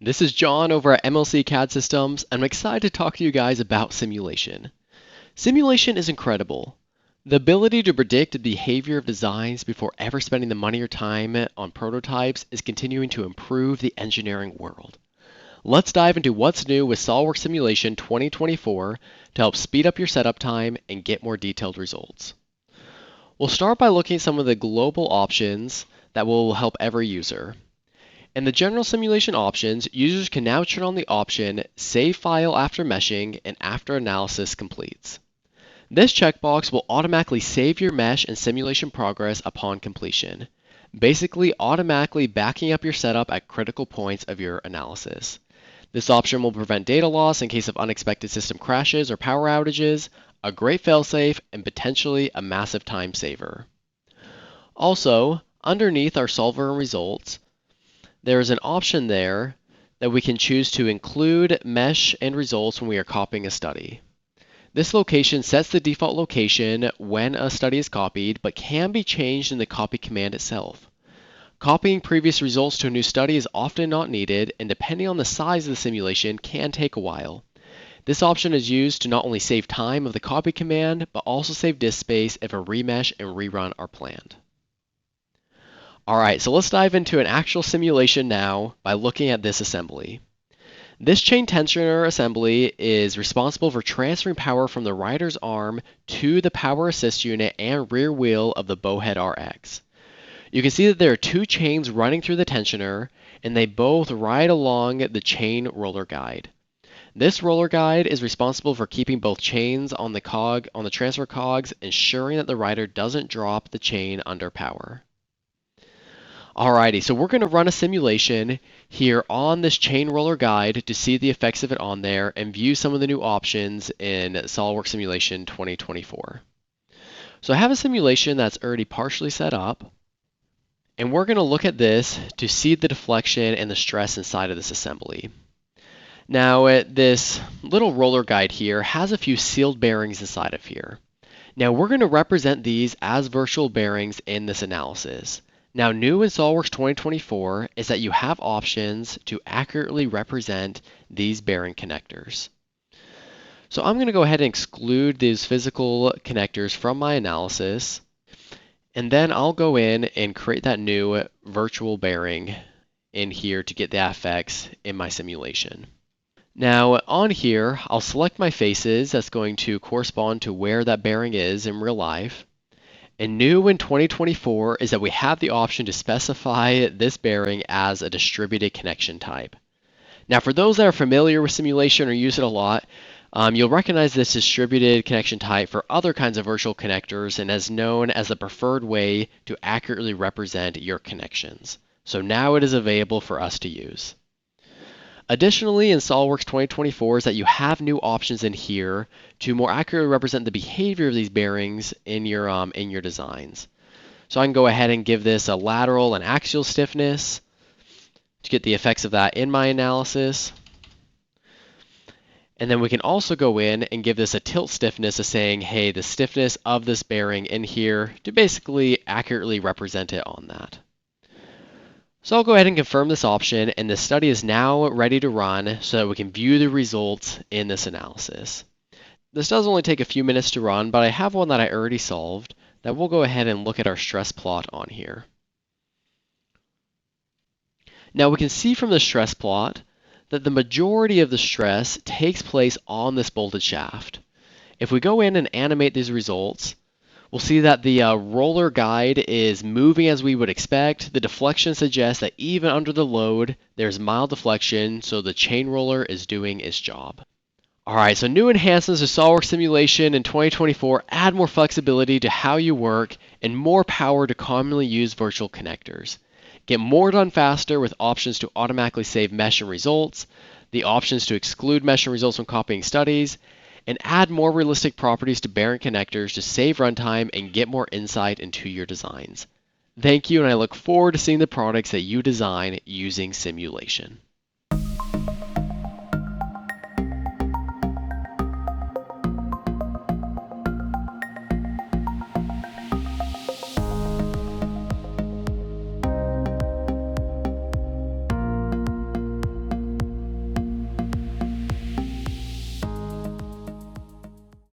This is John over at MLC CAD Systems, and I'm excited to talk to you guys about simulation. Simulation is incredible. The ability to predict the behavior of designs before ever spending the money or time on prototypes is continuing to improve the engineering world. Let's dive into what's new with SOLIDWORKS Simulation 2024 to help speed up your setup time and get more detailed results. We'll start by looking at some of the global options that will help every user. In the general simulation options, users can now turn on the option Save File after meshing and after analysis completes. This checkbox will automatically save your mesh and simulation progress upon completion, basically automatically backing up your setup at critical points of your analysis. This option will prevent data loss in case of unexpected system crashes or power outages, a great failsafe, and potentially a massive time saver. Also, underneath our solver and results, there is an option there that we can choose to include mesh and results when we are copying a study. This location sets the default location when a study is copied, but can be changed in the copy command itself. Copying previous results to a new study is often not needed, and depending on the size of the simulation, can take a while. This option is used to not only save time of the copy command, but also save disk space if a remesh and rerun are planned. Alright, so let's dive into an actual simulation now by looking at this assembly. This chain tensioner assembly is responsible for transferring power from the rider's arm to the power assist unit and rear wheel of the Bowhead RX. You can see that there are two chains running through the tensioner, and they both ride along the chain roller guide. This roller guide is responsible for keeping both chains on the transfer cogs, ensuring that the rider doesn't drop the chain under power. Alrighty, so we're going to run a simulation here on this chain roller guide to see the effects of it on there and view some of the new options in SOLIDWORKS Simulation 2024. So I have a simulation that's already partially set up, and we're going to look at this to see the deflection and the stress inside of this assembly. Now, this little roller guide here has a few sealed bearings inside of here. Now, we're going to represent these as virtual bearings in this analysis. Now, new in SOLIDWORKS 2024 is that you have options to accurately represent these bearing connectors. So I'm going to go ahead and exclude these physical connectors from my analysis, and then I'll go in and create that new virtual bearing in here to get the effects in my simulation. Now, on here, I'll select my faces that's going to correspond to where that bearing is in real life. And new in 2024 is that we have the option to specify this bearing as a distributed connection type. Now, for those that are familiar with simulation or use it a lot, you'll recognize this distributed connection type for other kinds of virtual connectors and is known as the preferred way to accurately represent your connections. So now it is available for us to use. Additionally, in SOLIDWORKS 2024 is that you have new options in here to more accurately represent the behavior of these bearings in your designs. So I can go ahead and give this a lateral and axial stiffness to get the effects of that in my analysis. And then we can also go in and give this a tilt stiffness of saying, hey, the stiffness of this bearing in here to basically accurately represent it on that. So I'll go ahead and confirm this option, and the study is now ready to run so that we can view the results in this analysis. This does only take a few minutes to run, but I have one that I already solved that we'll go ahead and look at our stress plot on here. Now we can see from the stress plot that the majority of the stress takes place on this bolted shaft. If we go in and animate these results, we'll see that the roller guide is moving as we would expect. The deflection suggests that even under the load, there's mild deflection, so the chain roller is doing its job. Alright, so new enhancements to SOLIDWORKS Simulation in 2024 add more flexibility to how you work and more power to commonly used virtual connectors. Get more done faster with options to automatically save mesh and results, the options to exclude mesh and results when copying studies, and add more realistic properties to bearing connectors to save runtime and get more insight into your designs. Thank you, and I look forward to seeing the products that you design using simulation.